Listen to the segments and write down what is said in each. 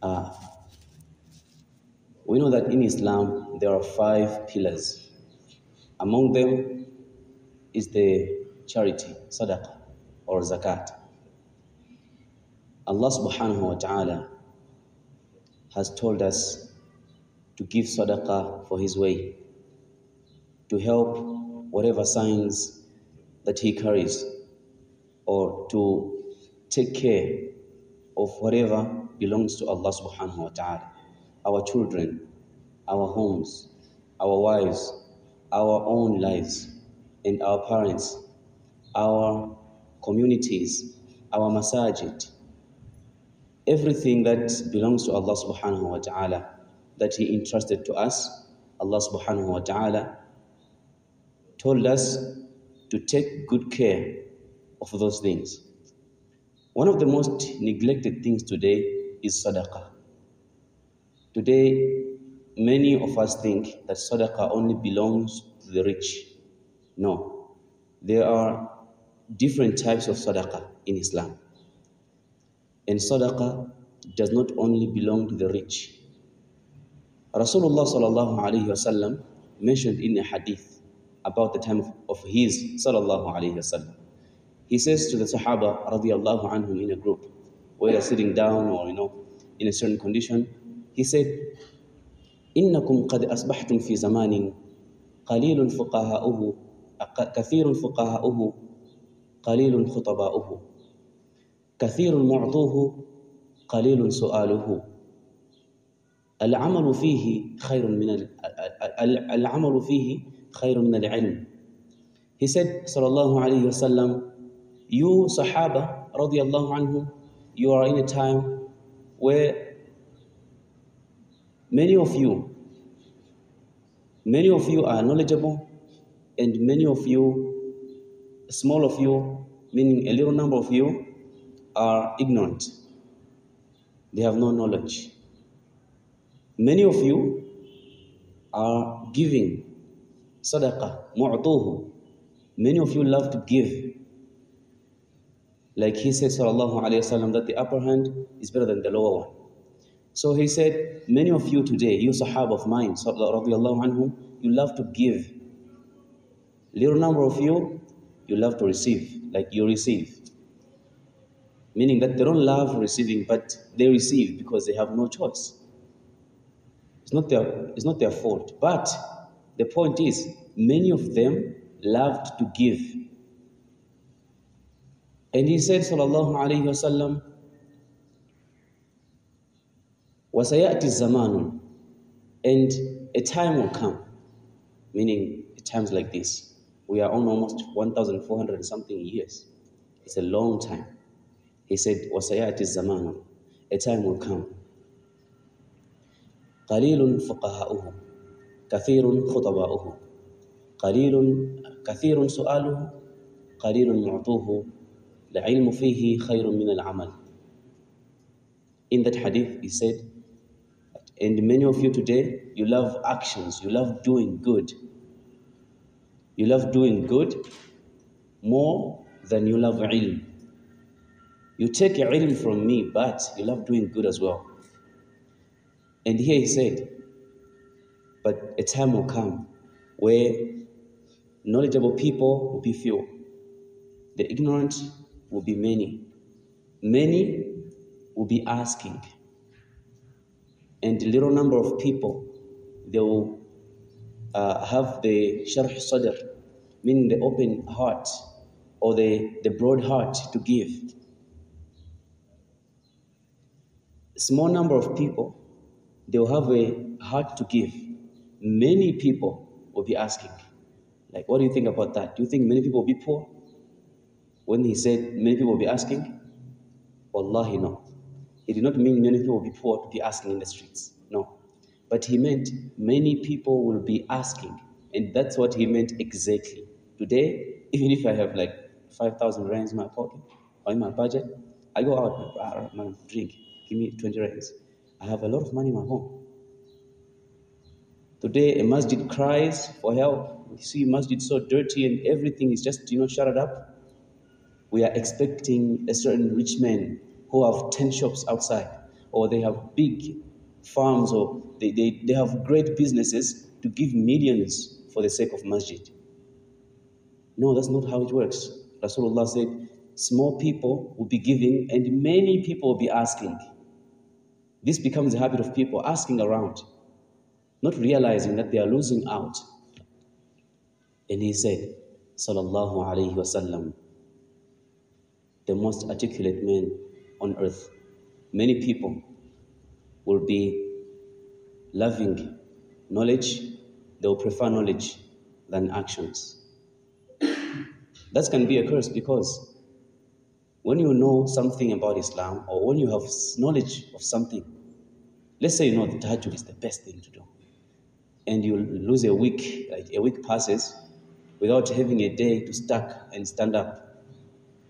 Uh, we know that in Islam there are 5 pillars. Among them is the charity, sadaqah or zakat. Allah subhanahu wa ta'ala has told us to give sadaqah for His way, to help whatever signs that He carries, or to take care of whatever belongs to Allah subhanahu wa ta'ala. Our children, our homes, our wives, our own lives, and our parents, our communities, our masajid, everything that belongs to Allah subhanahu wa ta'ala that He entrusted to us, Allah subhanahu wa ta'ala told us to take good care of those things. One of the most neglected things today is sadaqah. Today, many of us think that sadaqah only belongs to the rich. No, there are different types of sadaqah in Islam. And sadaqah does not only belong to the rich. Rasulullah sallallahu alayhi wasallam mentioned in a hadith about the time of his sallallahu alayhi wasallam. He says to the Sahaba radiyallahu anhum in a group, where they're sitting down or in a certain condition, he said, إنكم قد أصبحتم في زمان قليل فقهاؤه كثير فقهاؤه قليل خطباؤه كثير معطوه قليل سؤاله العمل فيه خير من العلم. He said, sallallahu alayhi wasallam, you Sahaba radiyallahu anhum, you are in a time where many of you are knowledgeable, and many of you, small of you, meaning a little number of you, are ignorant. They have no knowledge. Many of you are giving sadaqah, mu'tuhu. Many of you love to give. Like he said, sallallahu alayhi wasallam, that the upper hand is better than the lower one. So he said, many of you today, you Sahaba of mine, radiyallahu anhum, you love to give. Little number of you, you love to receive, like you receive. Meaning that they don't love receiving, but they receive because they have no choice. It's not their fault. But the point is, many of them loved to give. And he said, sallallahu alayhi wasallam, وَسَيَأْتِ الزَّمَانُ, and a time will come, meaning times like this. We are on almost 1,400 and something years. It's a long time. He said, وَسَيَأْتِ الزَّمَانُ, a time will come. قَلِيلٌ فُقَهَاؤُهُ كَثِيرٌ خُطَبَاؤُهُ كَثِيرٌ سُؤَالُهُ قَلِيلٌ مُعْطُوهُ لَعِلْمُ فِيهِ خَيْرٌ مِنَ الْعَمَلِ. In that hadith, he said, and many of you today, you love actions, you love doing good. You love doing good more than you love ilm. You take ilm from me, but you love doing good as well. And here he said, but a time will come where knowledgeable people will be few. The ignorant will be many. Many will be asking. And a little number of people, they will have the sharh sadr, meaning the open heart or the broad heart to give. A small number of people, they will have a heart to give. Many people will be asking. Like, what do you think about that? Do you think many people will be poor? When he said many people will be asking, wallahi no. He did not mean many people will be poor to be asking in the streets. No. But he meant many people will be asking. And that's what he meant exactly. Today, even if I have like 5,000 rands in my pocket or in my budget, I go out, man, drink. Give me 20 rands. I have a lot of money in my home. Today, a masjid cries for help. You see masjid so dirty and everything is just, shuttered up. We are expecting a certain rich man who have 10 shops outside or they have big farms, or they have great businesses to give millions for the sake of masjid. No, that's not how it works. Rasulullah said, small people will be giving and many people will be asking. This becomes a habit of people asking around, not realizing that they are losing out. And he said, Sallallahu Alaihi Wasallam, the most articulate man on earth. Many people will be loving knowledge, they will prefer knowledge than actions. That can be a curse, because when you know something about Islam, or when you have knowledge of something, let's say you know the tahajjud is the best thing to do, and you lose a week, like a week passes without having a day to stack and stand up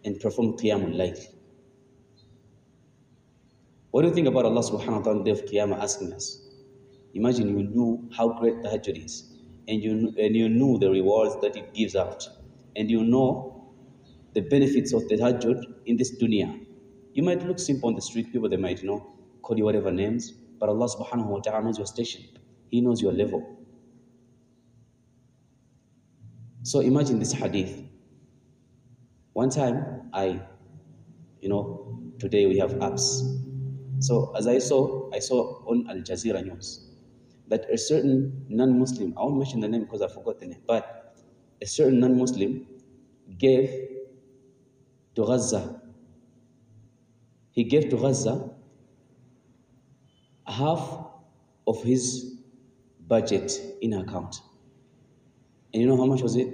and perform qiyamul layl. What do you think about Allah subhanahu wa ta'ala on the day of Qiyamah asking us? Imagine you knew how great tahajjud is, and you knew the rewards that it gives out, and you know the benefits of the tahajjud in this dunya. You might look simple on the street, people they might call you whatever names, but Allah subhanahu wa ta'ala knows your station. He knows your level. So imagine this hadith. One time today we have apps. So as I saw on Al Jazeera News that a certain non-Muslim, I won't mention the name because I forgot the name, but a certain non-Muslim gave to Gaza. He gave to Gaza half of his budget in account. And you know how much was it?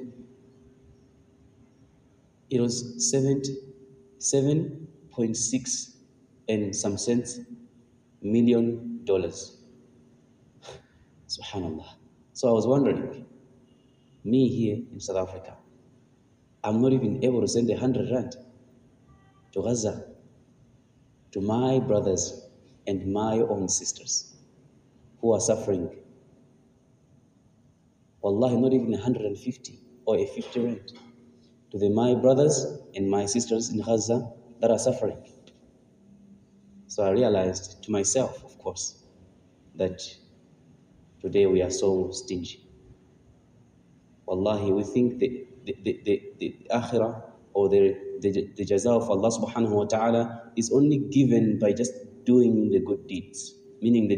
It was 7.6 and some cents $million. Subhanallah. So I was wondering, me here in South Africa, I'm not even able to send 100 rand to Gaza, to my brothers and my own sisters who are suffering. Wallahi, not even 150 or a 50 rand to my brothers and my sisters in Gaza that are suffering. So I realized to myself, of course, that today we are so stingy. Wallahi, we think the akhirah or the jaza of Allah subhanahu wa ta'ala is only given by just doing the good deeds, meaning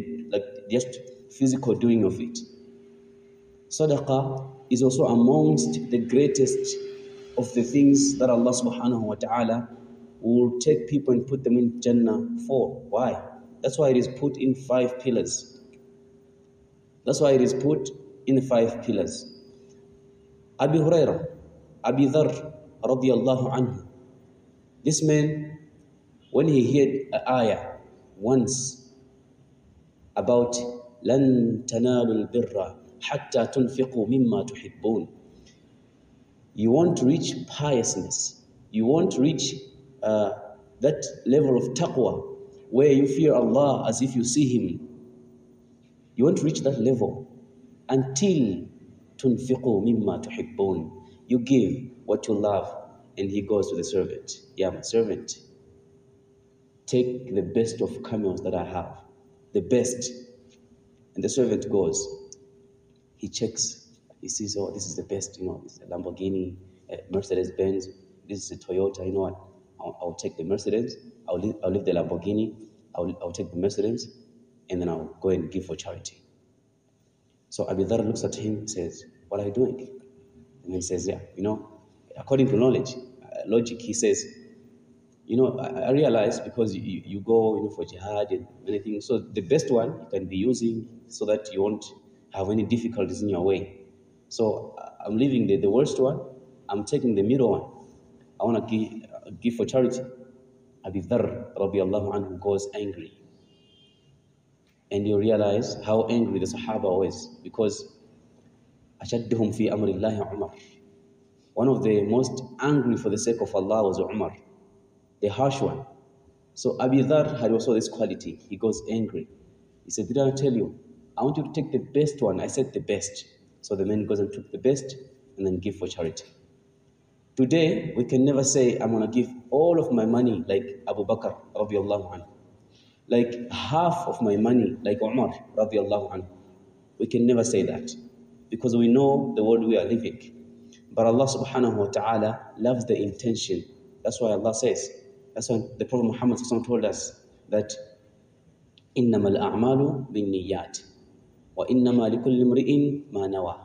just physical doing of it. Sadaqah is also amongst the greatest of the things that Allah subhanahu wa ta'ala will take people and put them in Jannah for. Why? That's why it is put in 5 pillars. That's why it is put in the 5 pillars. Abi Hurairah, Abi Dharr, radiyallahu anhu. This man, when he heard an ayah once about لَن تَنَالُوا الْبِرَّ حَتَّى تُنْفِقُوا مِمَّا تُحِبُّونَ, you won't reach piousness, you won't reach that level of taqwa where you fear Allah as if you see Him. You won't reach that level until تُنْفِقُوا مِمَّا تُحِبُّونَ. You give what you love. And he goes to the servant. Yeah, my servant, take the best of camels that I have, the best. And the servant goes. He checks. He sees, oh, this is the best. This is a Lamborghini, Mercedes-Benz. This is a Toyota. You know what? I'll take the Mercedes. I'll leave the Lamborghini. I'll take the Mercedes, and then I'll go and give for charity. So Abi Dharr looks at him and says, what are you doing? And he says, yeah, according to logic, he says, I realize because you go, for jihad and many things. So the best one you can be using so that you won't have any difficulties in your way. So I'm leaving the worst one. I'm taking the middle one. I want to give for charity. Abi Dharr, radiyallahu anhu, goes angry. And you realize how angry the Sahaba was, because أشدهم في أمر الله عمر. One of the most angry for the sake of Allah was Umar, the harsh one. So Abi Dharr had also this quality. He goes angry. He said, did I tell you? I want you to take the best one. I said the best. So the man goes and took the best and then give for charity. Today, we can never say, I'm going to give all of my money like Abu Bakr, radiyallahu anhu. like half of my money, like Umar radiallahu anhu. We can never say that because we know the world we are living. But Allah subhanahu wa ta'ala loves the intention. That's why Allah says, that's why the Prophet Muhammad told us that إِنَّمَا الْأَعْمَالُ بِالنِّيَّاتِ وَإِنَّمَا لِكُلِّ امْرِئٍ مَا نَوَى.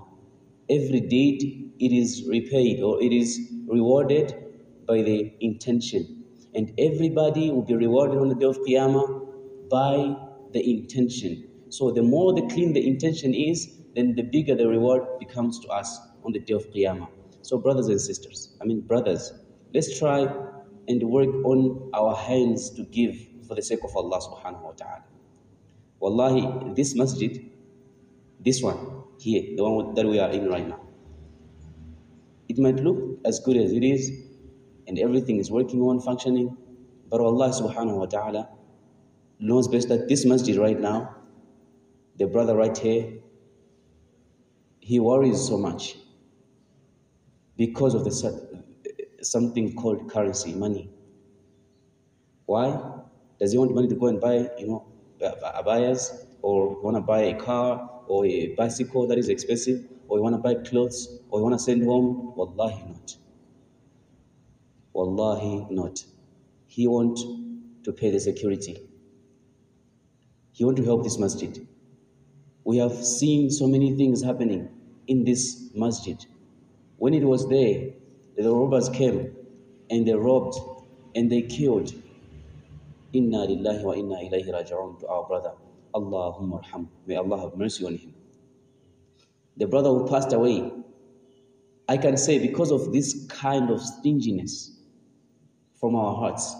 Every deed, it is repaid or it is rewarded by the intention. And everybody will be rewarded on the day of Qiyamah by the intention. So the more the clean the intention is, then the bigger the reward becomes to us on the day of Qiyamah. So brothers and sisters, brothers, let's try and work on our hands to give for the sake of Allah subhanahu wa ta'ala. Wallahi, this masjid, this one here, the one that we are in right now, it might look as good as it is and everything is working on, functioning, but Allah subhanahu wa ta'ala knows best that this masjid right now, the brother right here, he worries so much because of something called currency, money. Why? Does he want money to go and buy, abayas, or want to buy a car or a bicycle that is expensive, or you want to buy clothes, or you want to send home? Wallahi not. Wallahi not. He wants to pay the security. He wants to help this masjid. We have seen so many things happening in this masjid. When it was there, the robbers came and they robbed and they killed. Inna lillahi wa inna ilayhi raji'un, to our brother. Allahumma arham. May Allah have mercy on him. The brother who passed away, I can say because of this kind of stinginess from our hearts,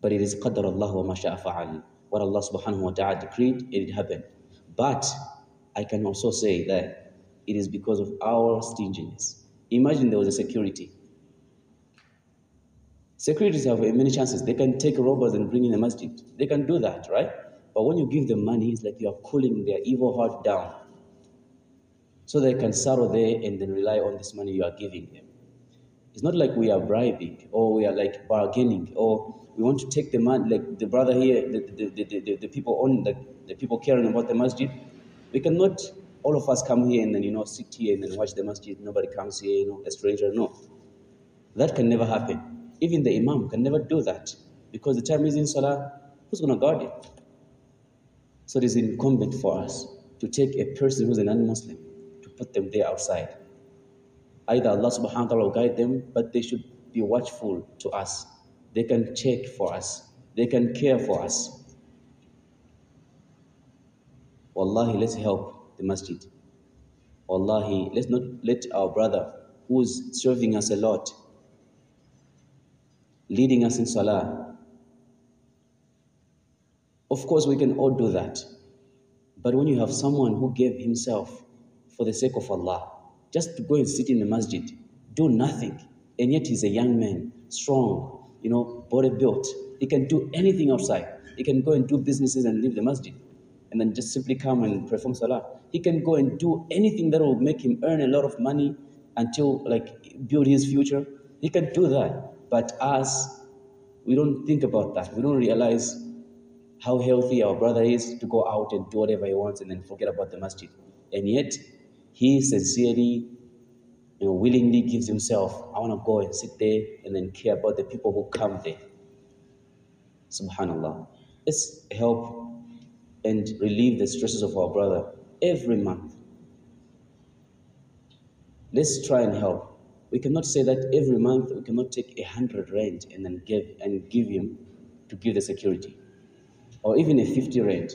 but it is qadar Allah wa ma sha'a fa'al. What Allah subhanahu wa ta'ala decreed, it happened. But I can also say that it is because of our stinginess. Imagine there was a security. Securities have many chances. They can take robbers and bring in a masjid. They can do that, right? But when you give them money, it's like you are cooling their evil heart down, so they can settle there and then rely on this money you are giving them. It's not like we are bribing or we are like bargaining or we want to take the money, like the brother here, the people on the people caring about the masjid. We cannot, all of us come here and then sit here and then watch the masjid. Nobody comes here, a stranger. No, that can never happen. Even the imam can never do that because the time is in salah. Who's going to guard it? So it is incumbent for us to take a person who's a non-Muslim, to put them there outside. Either Allah subhanahu wa ta'ala will guide them, but they should be watchful to us. They can check for us. They can care for us. Wallahi, let's help the masjid. Wallahi, let's not let our brother who's serving us a lot, leading us in salah. Of course, we can all do that. But when you have someone who gave himself for the sake of Allah, just to go and sit in the masjid, do nothing, and yet he's a young man, strong, body built. He can do anything outside. He can go and do businesses and leave the masjid, and then just simply come and perform salah. He can go and do anything that will make him earn a lot of money until build his future. He can do that. But us, we don't think about that. We don't realize how healthy our brother is to go out and do whatever he wants and then forget about the masjid. And yet, he sincerely, willingly gives himself. I want to go and sit there and then care about the people who come there. Subhanallah. Let's help and relieve the stresses of our brother every month. Let's try and help. We cannot say that every month we cannot take 100 rand and then give him to give the security, or even a 50 rand.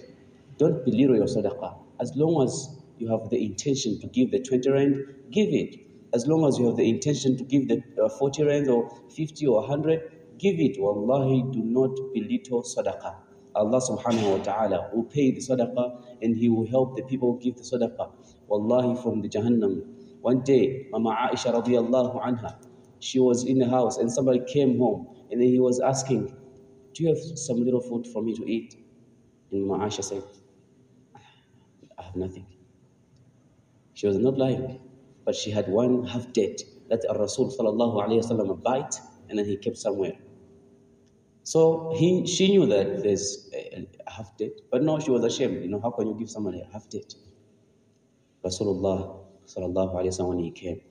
Don't belittle your sadaqah. As long as you have the intention to give the 20 rand, give it. As long as you have the intention to give the 40 rand or 50 or 100, give it. Wallahi, do not belittle sadaqah. Allah subhanahu wa ta'ala will pay the sadaqah and He will help the people who give the sadaqah. Wallahi, from the Jahannam. One day, Mama Aisha radiallahu anha, she was in the house and somebody came home and then he was asking, do you have some little food for me to eat? And Mama Aisha said, I have nothing. She was not lying, but she had one half date that Rasul sallallahu alayhi wa sallam bite and then he kept somewhere. So she knew that there's a half date. But no, she was ashamed. How can you give somebody a half date? Rasulullah sallallahu alayhi wa sallam, when he came,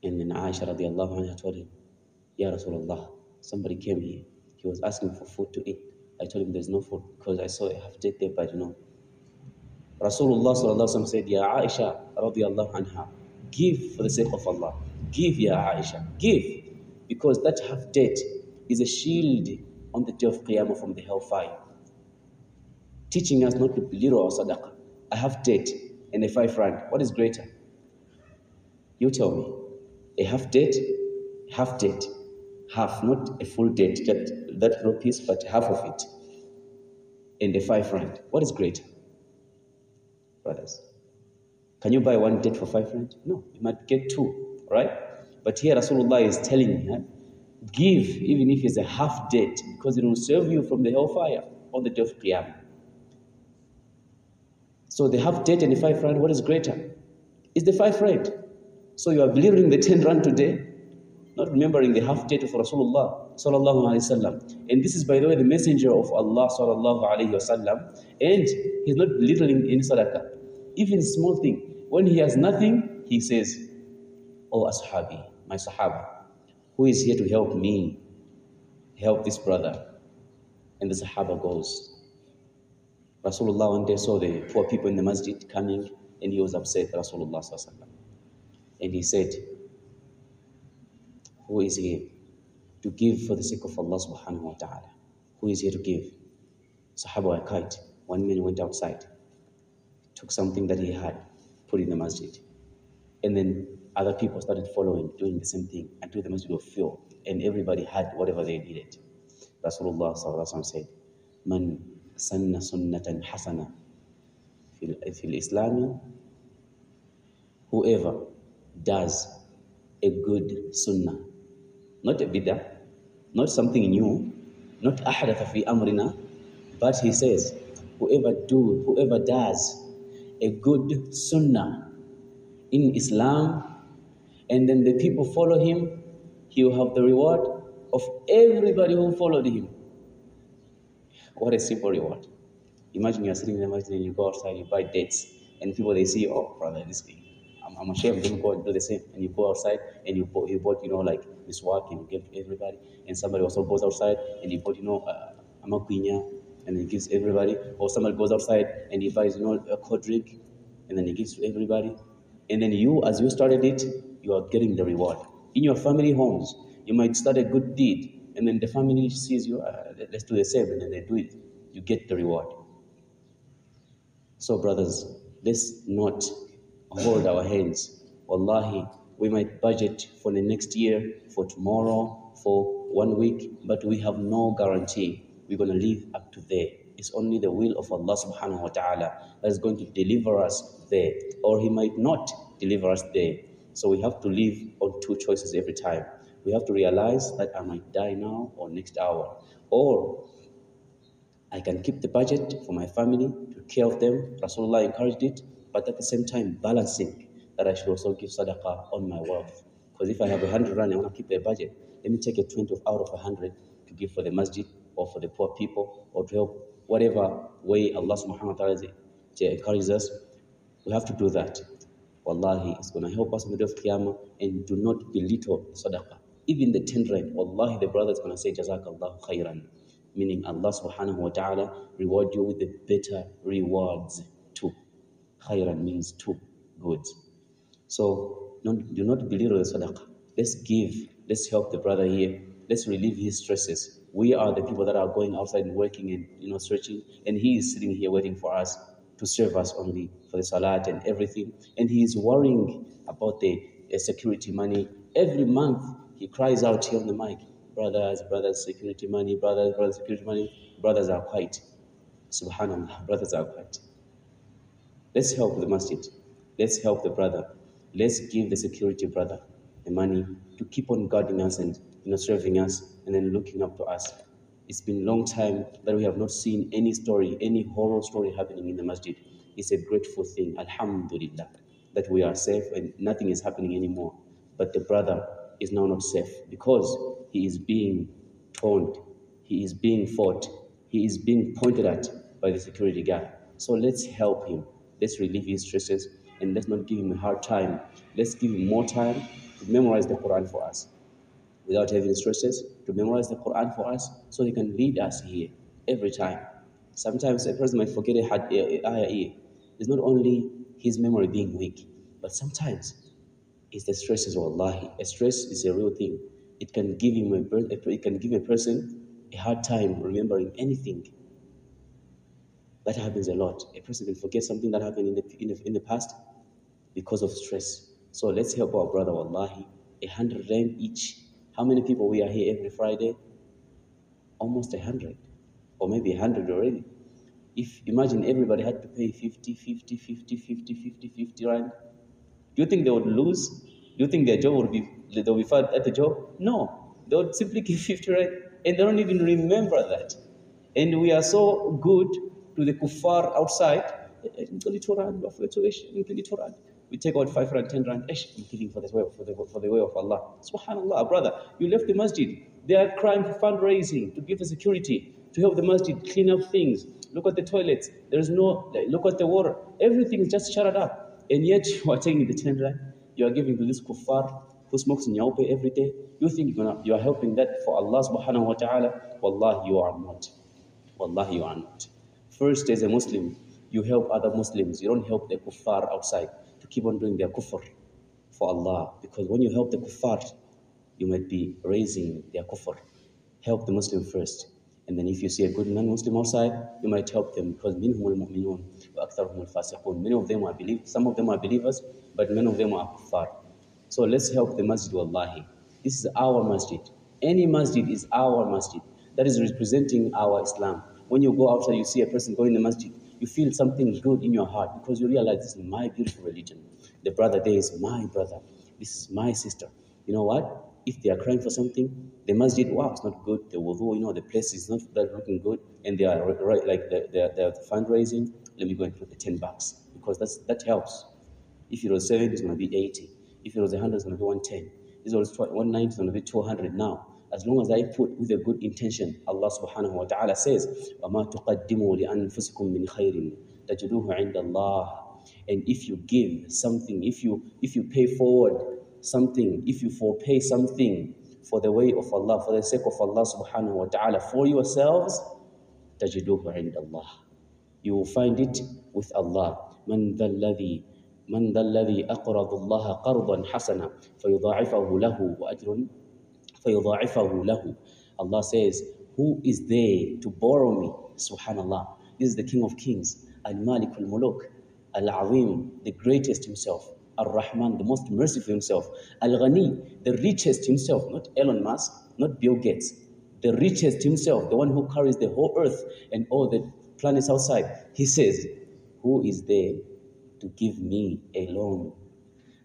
and then Aisha radiallahu anha told him, Ya Rasulullah, somebody came here. He was asking for food to eat. I told him there's no food because I saw a half date there, but Rasulullah sallallahu alaihi wasallam said, Ya Aisha radiallahu anha, give for the sake of Allah. Give, Ya Aisha, give. Because that half date is a shield on the day of Qiyamah from the hellfire. Teaching us not to belittle our sadaqah. A half date and a 5 rand. What is greater? You tell me. A half date, half, not a full date, just that little piece, but half of it. And a 5 rand. What is greater? Brothers, can you buy 1 date for 5 rand? No, you might get 2, right? But here Rasulullah is telling you, give even if it's a half date, because it will serve you from the hellfire on the day of Qiyamah. So the half date and the 5 rand, what is greater? It's the 5 rand. So you are believing the 10 rand today, not remembering the half date of Rasulullah sallallahu alaihi wasallam. And this is, by the way, the messenger of Allah sallallahu alaihi wasallam, and he's not belittling any sadaqah. Even small thing. When he has nothing, he says, Oh ashabi, my sahaba, who is here to help me, help this brother? And the sahaba goes. Rasulullah one day saw the poor people in the masjid coming, and he was upset, Rasulullah sallallahu alaihi wasallam. And he said, who is here to give for the sake of Allah subhanahu wa ta'ala? Who is here to give? Sahaba were quiet. One man went outside, took something that he had, put in the masjid. And then other people started following, doing the same thing until the masjid was filled and everybody had whatever they needed. Rasulullah sallallahu alaihi wasallam said, Man sanna sunnatan hasana fil Islami, whoever does a good sunnah, not a bid'ah, not something new, not ahdatha fi amrina, but he says, whoever does a good sunnah in Islam, and then the people follow him, he will have the reward of everybody who followed him. What a simple reward. Imagine you're sitting in the masjid and you go outside, you buy dates, and people, they see, oh brother, this thing, I'm ashamed, don't go and do the same. And you go outside and you bought like this work, and you give to everybody. And somebody also goes outside and he bought, a maquinya, and he gives everybody. Or somebody goes outside and he buys, a cold drink, and then he gives to everybody. And then you, as you started it, you are getting the reward. In your family homes, you might start a good deed, and then the family sees you, let's do the same, and then they do it. You get the reward. So brothers, let's not hold our hands. Wallahi, we might budget for the next year, for tomorrow, for 1 week, but we have no guarantee we're going to live up to there. It's only the will of Allah subhanahu wa ta'ala that is going to deliver us there, or He might not deliver us there. So we have to live on 2 choices every time. We have to realize that I might die now or next hour, or I can keep the budget for my family, to care of them. Rasulullah encouraged it, but at the same time balancing that I should also give sadaqah on my wealth. Because if I have 100 rand, I want to keep the budget. Let me take a 20 out of 100 to give for the masjid, or for the poor people, or to help whatever way Allah subhanahu wa ta'ala encourages us. We have to do that. Wallahi, it's going to help us in the day of Qiyamah. And do not belittle sadaqah. Even the 10 rand, wallahi, the brother is going to say, Jazakallahu khairan. Meaning Allah subhanahu wa ta'ala reward you with the better rewards too. Khairan means 2 goods. So do not belittle the sadaqah. Let's give. Let's help the brother here. Let's relieve his stresses. We are the people that are going outside and working and searching, and he is sitting here waiting for us to serve us only for the salat and everything. And he is worrying about the security money. Every month he cries out here on the mic, brothers, security money, brothers, security money. Brothers are quiet. Subhanallah, brothers are quiet. Let's help the masjid. Let's help the brother. Let's give the security brother the money to keep on guarding us and serving us and then looking up to us. It's been a long time that we have not seen any story, any horror story happening in the masjid. It's a grateful thing, alhamdulillah, that we are safe and nothing is happening anymore. But the brother is now not safe because he is being taunted, he is being fought, he is being pointed at by the security guard. So let's help him. Let's relieve his stresses and let's not give him a hard time. Let's give him more time to memorize the Quran for us without having stresses, to memorize the Quran for us so he can lead us here every time. Sometimes a person might forget a ayah here. It's not only his memory being weak, but sometimes it's the stresses of Allah. A stress is a real thing. It can give him it can give a person a hard time remembering anything. That happens a lot. A person can forget something that happened in the past because of stress. So let's help our brother, wallahi. 100 rand each. How many people we are here every Friday? Almost 100, or maybe 100 already. If imagine everybody had to pay 50 rand, do you think they would lose? Do you think their job would be, they'll be fired at the job? No, they would simply give 50 rand, and they don't even remember that. And we are so good to the kuffar outside. We take out 5 rand, 10 rand. I'm giving for the way of Allah. Subhanallah, brother, you left the masjid. They are crying for fundraising to give the security, to help the masjid clean up things. Look at the toilets. There's no. Look at the water. Everything is just shut up. And yet you are taking the 10 rand. You are giving to this kuffar who smokes nyaupe every day. You think you are helping that for Allah subhanahu wa ta'ala? Wallahi, you are not. Wallahi, you are not. First, as a Muslim, you help other Muslims. You don't help the kuffar outside to keep on doing their kufr for Allah. Because when you help the kuffar, you might be raising their kufr. Help the Muslim first. And then if you see a good non-Muslim outside, you might help them because minhum al-mu'minun wa aktharuhum al-fasiqun. Many of them are believers, some of them are believers, but many of them are kuffar. So let's help the masjid, wallahi. This is our masjid. Any masjid is our masjid. That is representing our Islam. When you go outside, you see a person going in the masjid, you feel something good in your heart because you realize this is my beautiful religion. The brother there is my brother. This is my sister. You know what? If they are crying for something, the masjid, wow, it's not good. The wudu, the place is not that looking good, and they are like they're fundraising. Let me go and put the $10 because that helps. If it was 70, it's going to be 80. If it was 100, it's going to be 110. If it was 190, it's going to be 200 now. As long as I put with a good intention, Allah subhanahu wa ta'ala says, وَمَا تُقَدِّمُوا لِأَنفُسِكُم مِّنْ خَيْرٍ تَجِدُوهُ عِنْدَ اللَّهِ. And if you give something, if you pay forward something, if you forepay something for the way of Allah, for the sake of Allah subhanahu wa ta'ala, for yourselves, تَجِدُوهُ عِنْدَ اللَّهِ. You will find it with Allah. مَنْ ذَا الَّذِي أَقْرَضُ اللَّهَ قَرْضًا حَسَنًا فَيُضَاعِفَهُ لَهُ وَأَجْرٌ فَيُضَاعِفَهُ لَهُ. Allah says, who is there to borrow me? Subhanallah. This is the King of Kings, Al-Malik al-Muluk, Al-Azim, the greatest himself, Ar-Rahman, the most merciful himself, Al-Ghani, the richest himself, not Elon Musk, not Bill Gates, the richest himself, the one who carries the whole earth and all the planets outside. He says, who is there to give me a loan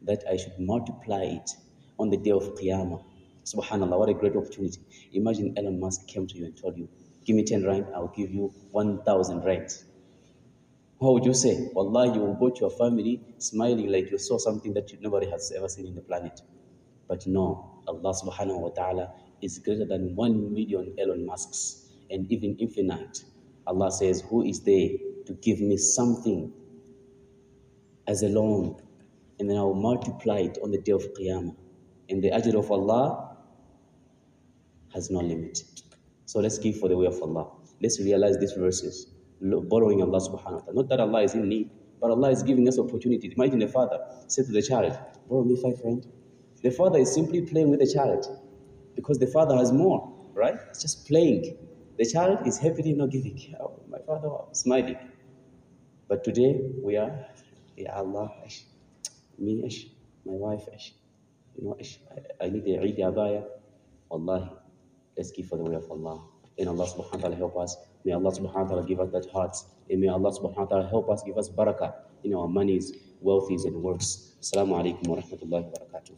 that I should multiply it on the day of Qiyamah? Subhanallah, what a great opportunity. Imagine Elon Musk came to you and told you, give me 10 rand, I'll give you 1,000 rands. What would you say? Wallah, you will go to your family smiling like you saw something that nobody has ever seen in the planet. But no, Allah subhanahu wa ta'ala is greater than 1 million Elon Musks and even infinite. Allah says, who is there to give me something as a loan, and then I will multiply it on the day of Qiyamah. And the ajr of Allah has no limit. So let's give for the way of Allah. Let's realize these verses, borrowing Allah subhanahu wa ta'ala. Not that Allah is in need, but Allah is giving us opportunities. Imagine the father said to the child, borrow me 5 rand. The father is simply playing with the child because the father has more, right? It's just playing. The child is happily not giving. Oh, my father was smiling. But today we are, Ya Allah, me, my wife, I need a Eid abaya. Wallahi, let's give for the way of Allah. And Allah subhanahu wa ta'ala help us. May Allah subhanahu wa ta'ala give us that heart. And may Allah subhanahu wa ta'ala help us, give us barakah in our monies, wealthies, and works. Assalamu alaikum wa rahmatullahi wa barakatuh.